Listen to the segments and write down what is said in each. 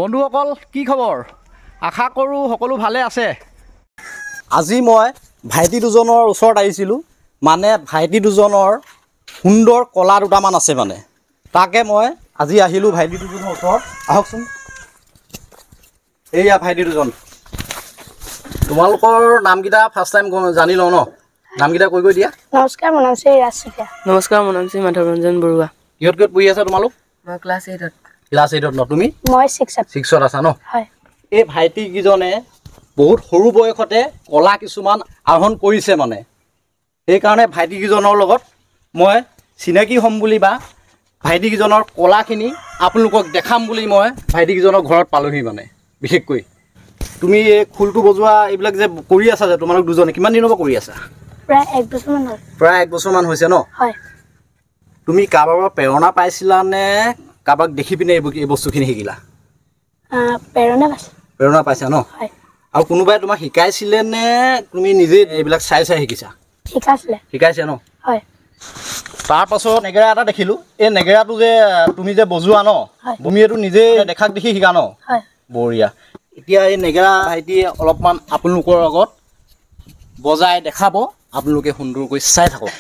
বন্ধুসকল কি খবৰ আশা কৰোঁ সকলো ভালে আছে আজি মই ভাইটি দুজনৰ ওচৰত আহিছিলোঁ মানে ভাইটি দুজনৰ সুন্দৰ কলা দুটামান আছে মানে তাকে মই আজি আহিলোঁ ভাইটি দুজনৰ ওচৰত আহকচোন এইয়া ভাইটি দুজন তোমালোকৰ নামকেইটা ফাৰ্ষ্ট টাইম জানি লওঁ ন নামকেইটা কৈ দিয়া নমস্কাৰ মোৰ নাম শ্ৰী ৰাজচুতীয়া নমস্কাৰ মোৰ নাম শ্ৰী মাধৱ ৰঞ্জন বৰুৱা কিহত কিহত পঢ়ি আছা তোমালোক মই ক্লাছ 8ত ক্লাছ 8ত ন তুমি মই 6ত আছা ন হয় এই ভাইটি কিজনে বহুত সৰু বয়সতে কলা কিছুমান আহৰণ কৰিছে মানে সেইকাৰণে ভাইটি কিজনৰ লগত মই চিনাকি হ'ম বুলি বা ভাইটি কিজনৰ কলাখিনি আপোনালোকক দেখাম বুলি মই ভাইটি কিজনৰ ঘৰত পালোহি মানে বিশেষকৈ তুমি এই খুলটো বজোৱা এইবিলাক যে কৰি আছা যে তোমালোক দুজনে কিমান দিনৰ পৰা কৰি আছা প্ৰায় 1 বছৰমান হ'ল প্ৰায় 1 বছৰমান হৈছে ন হয় তুমি কাৰোবাৰ পৰা প্ৰেৰণা পাইছিলানে কাৰোবাক দেখি পিনে এই বস্তুখিনি শিকিলা প্ৰেৰণা পাইছা ন হয় আৰু কোনোবাই তোমাক শিকাইছিলে নে তুমি নিজে এইবিলাক চাই শিকিছা শিকাইছে ন হয় তাৰ পাছত নেগেৰা এটা দেখিলোঁ এই নেগেৰাটো যে তুমি যে বজোৱা ন তুমি এইটো নিজে দেখাক দেখি শিকা ন হয় বঢ়িয়া এতিয়া এই নেগেৰা ভাইটিয়ে অলপমান আপোনালোকৰ আগত বজাই দেখাব আপোনালোকে সুন্দৰকৈ চাই থাকক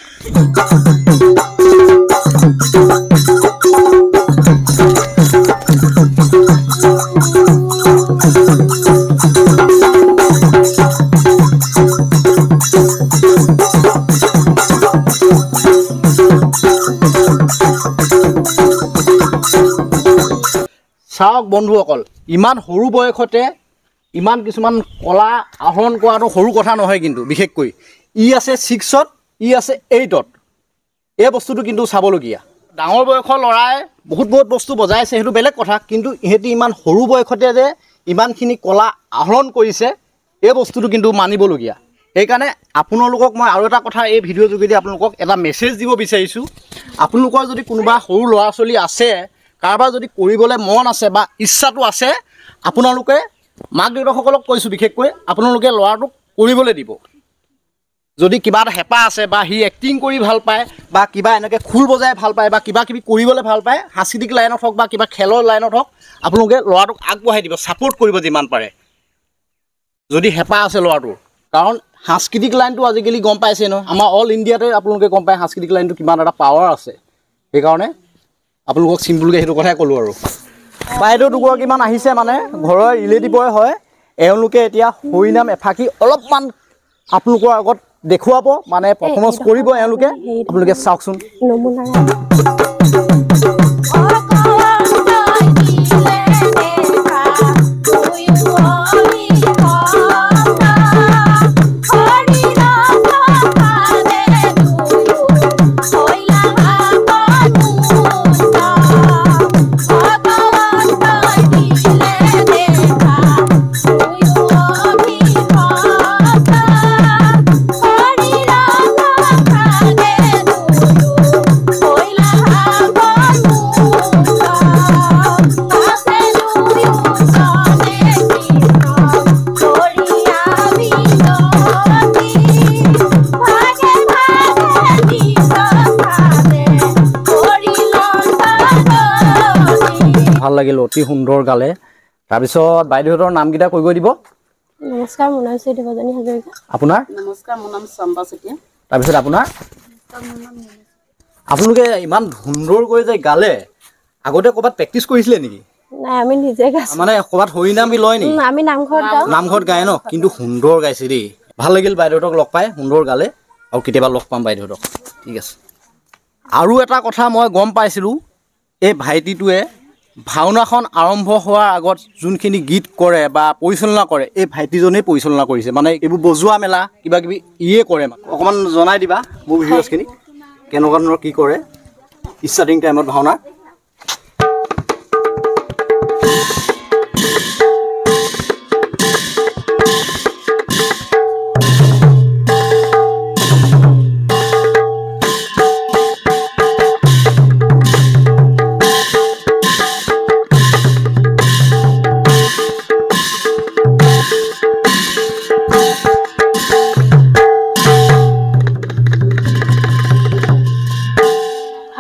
চাওক বন্ধুসকল ইমান সৰু বয়সতে ইমান কিছুমান কলা আহৰণ কৰাটো সৰু কথা নহয় কিন্তু বিশেষকৈ ই আছে 6ত ই আছে 8ত এই বস্তুটো কিন্তু চাবলগীয়া ডাঙৰ বয়সৰ ল'ৰাই বহুত বস্তু বজাইছে সেইটো বেলেগ কথা কিন্তু ইহঁতি ইমান সৰু বয়সতে যে ইমানখিনি কলা আহৰণ কৰিছে এই বস্তুটো কিন্তু মানিবলগীয়া সেইকাৰণে আপোনালোকক মই আৰু এটা কথা এই ভিডিঅ' যোগেদি আপোনালোকক এটা মেছেজ দিব বিচাৰিছোঁ আপোনালোকৰ যদি কোনোবা সৰু ল'ৰা ছোৱালী আছে কাৰোবাৰ যদি কৰিবলৈ মন আছে বা ইচ্ছাটো আছে আপোনালোকে মাক দেউতাকসকলক কৈছোঁ বিশেষকৈ আপোনালোকে ল'ৰাটোক কৰিবলৈ দিব যদি কিবা এটা হেঁপাহ আছে বা সি এক্টিং কৰি ভাল পায় বা কিবা এনেকৈ খোল বজাই ভাল পায় বা কিবা কিবি কৰিবলৈ ভাল পায় সাংস্কৃতিক লাইনত হওক বা কিবা খেলৰ লাইনত হওক আপোনালোকে ল'ৰাটোক আগবঢ়াই দিব ছাপোৰ্ট কৰিব যিমান পাৰে যদি হেঁপাহ আছে ল'ৰাটোৰ কাৰণ সাংস্কৃতিক লাইনটো আজিকালি গম পাইছে নহয় আমাৰ অল ইণ্ডিয়াতে আপোনালোকে গম পায় সাংস্কৃতিক লাইনটো কিমান এটা পাৱাৰ আছে সেইকাৰণে আপোনালোকক চিম্পুলকৈ সেইটো কথাই ক'লোঁ আৰু বাইদেউ দুগৰাকীমান আহিছে মানে ঘৰৰ ৰিলেটিভৰে হয় এওঁলোকে এতিয়া হৰিনাম এফাকি অলপমান আপোনালোকৰ আগত দেখুৱাব মানে পাৰফৰ্মেঞ্চ কৰিব এওঁলোকে আপোনালোকে চাওকচোন ভাল লাগিল অতি সুন্দৰ গালে তাৰপিছত বাইদেউহঁতৰ নামকেইটা কৈ দিব নমস্কাৰ মোৰ নাম শ্ৰী দেৱজানী হাজৰিকা আপোনাৰ নমস্কাৰ মোৰ নাম চম্পা চেতিয়া তাৰপিছত আপোনাৰ আপোনালোকে ইমান সুন্দৰকৈ যে গালে আগতে ক'ৰবাত প্ৰেক্টিচ কৰিছিলে নেকি নাই আমি নিজে গাইছোঁ মানে ক'ৰবাত হৰিনাম লয় নেকি আমি নামঘৰত গায় ন কিন্তু সুন্দৰ গাইছে দেই ভাল লাগিল বাইদেউহঁতক লগ পাই সুন্দৰ গালে আৰু কেতিয়াবা লগ পাম বাইদেউহঁতক ঠিক আছে আৰু এটা কথা মই গম পাইছিলোঁ এই ভাইটিটোৱে ভাওনাখন আৰম্ভ হোৱাৰ আগত যোনখিনি গীত কৰে বা পৰিচালনা কৰে এই ভাইটিজনেই পৰিচালনা কৰিছে মানে এইবোৰ বজোৱা মেলা কিবা কিবি ইয়ে কৰে অকণমান জনাই দিবা মোৰ ভিডিঅ'ছখিনি কেনেকুৱা ধৰণৰ কি কৰে ষ্টাৰ্টিং টাইমত ভাওনা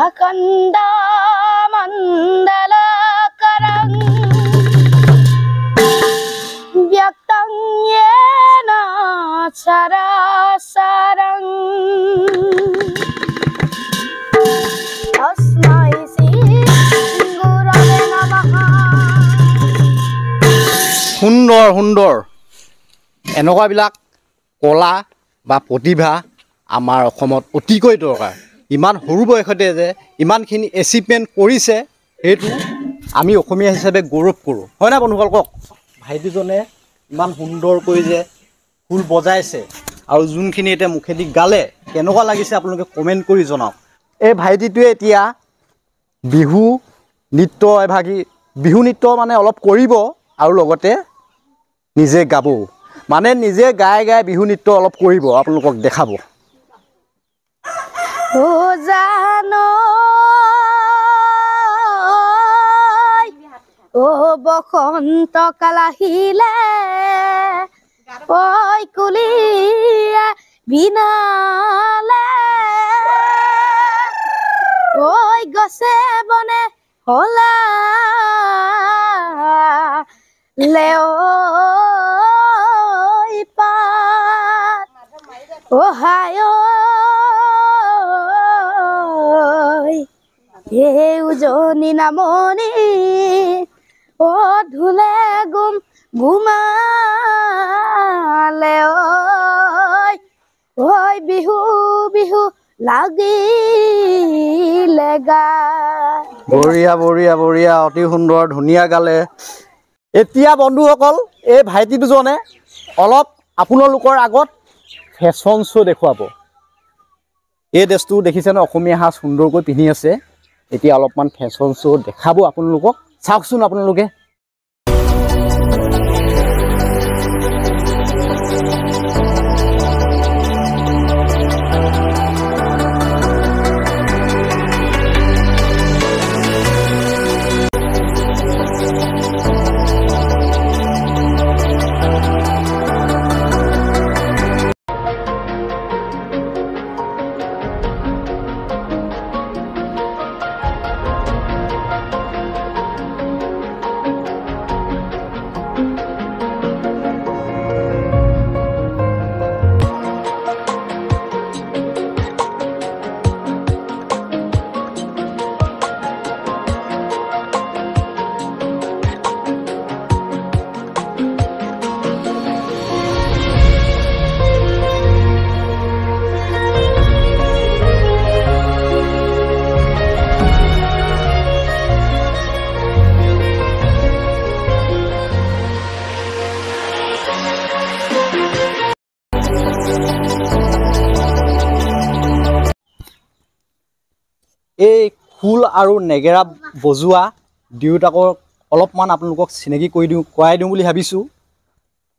Hakanda সাৰং তস্মাই শ্ৰী গুৰবে নমঃ। সুন্দৰ সুন্দৰ এনেকুৱাবিলাক কলা বা প্ৰতিভা আমাৰ অসমত অতিকৈ দৰকাৰ। ইমান সৰু বয়সতে যে ইমানখিনি এচিভমেণ্ট কৰিছে সেইটো আমি অসমীয়া হিচাপে গৌৰৱ কৰোঁ, হয় না বন্ধুসকল কওক? ভাইটিজনে ইমান সুন্দৰকৈ যে খোল বজাইছে আৰু যোনখিনি এতিয়া মুখেদি গালে কেনেকুৱা লাগিছে আপোনালোকে কমেণ্ট কৰি জনাওক। এই ভাইটিটোৱে এতিয়া বিহু নৃত্য এভাগী বিহু নৃত্য মানে অলপ কৰিব আৰু লগতে নিজে গাব, মানে নিজে গাই গাই বিহু নৃত্য অলপ কৰিব, আপোনালোকক দেখাব। ও জানো ও বসন্ত কাল আহিলে ঐ কুলিয়ে বিনালে ঐ গছে বনে হলা লেও পাত ও হায় হে উজনি নামনি ও ধুলে গুম গুমালে ঐ বিহু বিহু লাগিলে গা। বঢ়িয়া বঢ়িয়া বঢ়িয়া, অতি সুন্দৰ, ধুনীয়া গালে। এতিয়া বন্ধুসকল এই ভাইটি দুজনে অলপ আপোনালোকৰ আগত ফেশ্বন শ্ব' দেখুৱাব। এই ড্ৰেছটো দেখিছেনে, অসমীয়া সাজ সুন্দৰকৈ পিন্ধি আছে। এতিয়া অলপমান ফেশ্বন শ্ব' দেখাব আপোনালোকক, চাওকচোন আপোনালোকে। এই খোল আৰু নেগেৰা বজোৱা দুয়োটাকৰ অলপমান আপোনালোকক চিনাকি কৰাই দিওঁ বুলি ভাবিছোঁ।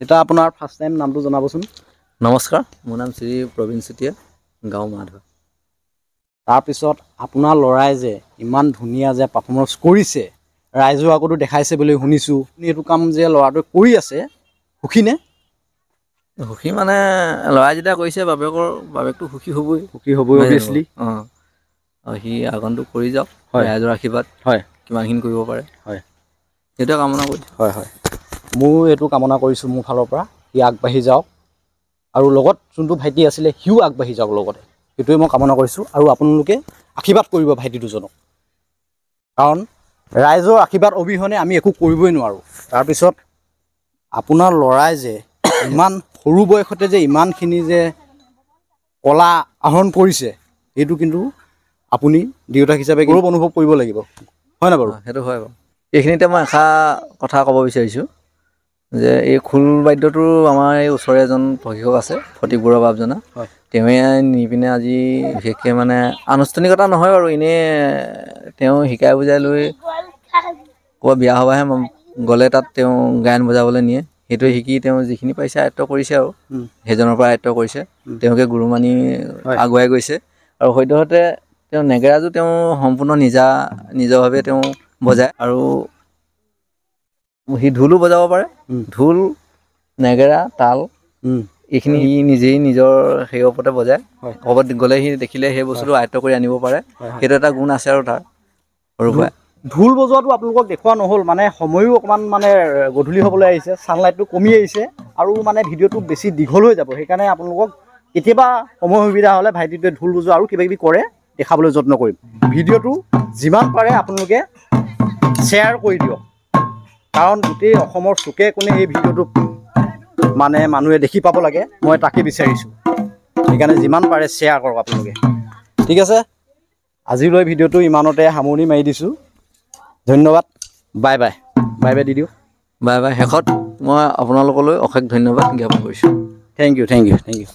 এটা আপোনাৰ ফাৰ্ষ্ট টাইম নামটো জনাবচোন। নমস্কাৰ, মোৰ নাম শ্ৰী প্ৰবীণ চুতীয়া, গাঁও মাধৱ। তাৰপিছত আপোনাৰ ল'ৰাই যে ইমান ধুনীয়া যে পাৰফৰ্মেঞ্চ কৰিছে, ৰাইজৰ আগতো দেখাইছে বুলি শুনিছোঁ। এইটো কাম যে ল'ৰাটোৱে কৰি আছে, সুখীনে? সুখী মানে ল'ৰাই যেতিয়া কৰিছে বাপেকটো সুখী হ'বই। সুখী হ'বই অভিয়াছলি। অঁ, সি আগন্তুক কৰি যাওক, হয়। ৰাইজৰ আশীৰ্বাদ হয়, কিমানখিনি কৰিব পাৰে, হয়, সেইটোৱে কামনা কৰিছোঁ। হয় হয়, ময়ো এইটো কামনা কৰিছোঁ মোৰ ফালৰ পৰা। সি আগবাঢ়ি যাওক আৰু লগত যোনটো ভাইটি আছিলে সিও আগবাঢ়ি যাওক লগতে, সেইটোৱে মই কামনা কৰিছোঁ। আৰু আপোনালোকে আশীৰ্বাদ কৰিব ভাইটি দুজনক, কাৰণ ৰাইজৰ আশীৰ্বাদ অবিহনে আমি একো কৰিবই নোৱাৰোঁ। তাৰপিছত আপোনাৰ ল'ৰাই যে ইমান সৰু বয়সতে যে ইমানখিনি যে কলা আহৰণ কৰিছে, এইটো কিন্তু আপুনি দেউতাক হিচাপে গৌৰৱ অনুভৱ কৰিব লাগিব, হয় নাই বাৰু? সেইটো হয় বাৰু। এইখিনিতে মই এষাৰ কথা ক'ব বিচাৰিছোঁ যে এই খোল বাদ্যটো আমাৰ এই ওচৰৰে এজন প্ৰশিক্ষক আছে, ফটিক বৰুৱা বাপজনা। হয়। তেওঁৱে নি পিনে আজি বিশেষকৈ মানে আনুষ্ঠানিকতা নহয় বাৰু, এনেই তেওঁ শিকাই বুজাই লৈ ক'ৰবাত বিয়া সবাহে গ'লে তাত তেওঁ গায়ন বজাবলৈ নিয়ে। সেইটোৱে শিকি তেওঁ যিখিনি পাৰিছে আয়ত্ব কৰিছে আৰু সেইজনৰ পৰা আয়ত্ব কৰিছে। তেওঁকে গুৰু মানি আগুৱাই গৈছে। আৰু সদ্যহতে তেওঁ নেগেৰাজো তেওঁ সম্পূৰ্ণ নিজৰভাৱে তেওঁ বজায়। আৰু সি ঢোলো বজাব পাৰে, ঢোল, নেগেৰা, তাল এইখিনি সি নিজেই নিজৰ সেই ওপৰতে বজায়। ক'ৰবাত গ'লে সি দেখিলে সেই বস্তুটো আয়ত্ব কৰি আনিব পাৰে, সেইটো এটা গুণ আছে আৰু তাৰ সৰুৰ পৰাই। ঢোল বজোৱাটো আপোনালোকক দেখুওৱা নহ'ল, মানে সময়ো অকণমান মানে গধূলি হ'বলৈ আহিছে, ছানলাইটটো কমি আহিছে আৰু মানে ভিডিঅ'টো বেছি দীঘল হৈ যাব, সেইকাৰণে আপোনালোকক কেতিয়াবা সময় সুবিধা হ'লে ভাইটিটোৱে ঢোল বজোৱা আৰু কিবা কিবি কৰে, দেখাবলৈ যত্ন কৰিম। ভিডিঅ'টো যিমান পাৰে আপোনালোকে শ্বেয়াৰ কৰি দিয়ক, কাৰণ গোটেই অসমৰ চুকে কোণে এই ভিডিঅ'টো মানে মানুহে দেখি পাব লাগে, মই তাকে বিচাৰিছোঁ। সেইকাৰণে যিমান পাৰে শ্বেয়াৰ কৰক আপোনালোকে। ঠিক আছে, আজিলৈ ভিডিঅ'টো ইমানতে সামৰণি মাৰি দিছোঁ। ধন্যবাদ, bye bye. Bye by the দিওঁ। Bye bye. শেষত মই আপোনালোকলৈ অশেষ ধন্যবাদ জ্ঞাপন কৰিছোঁ। Thank you, thank you, thank U.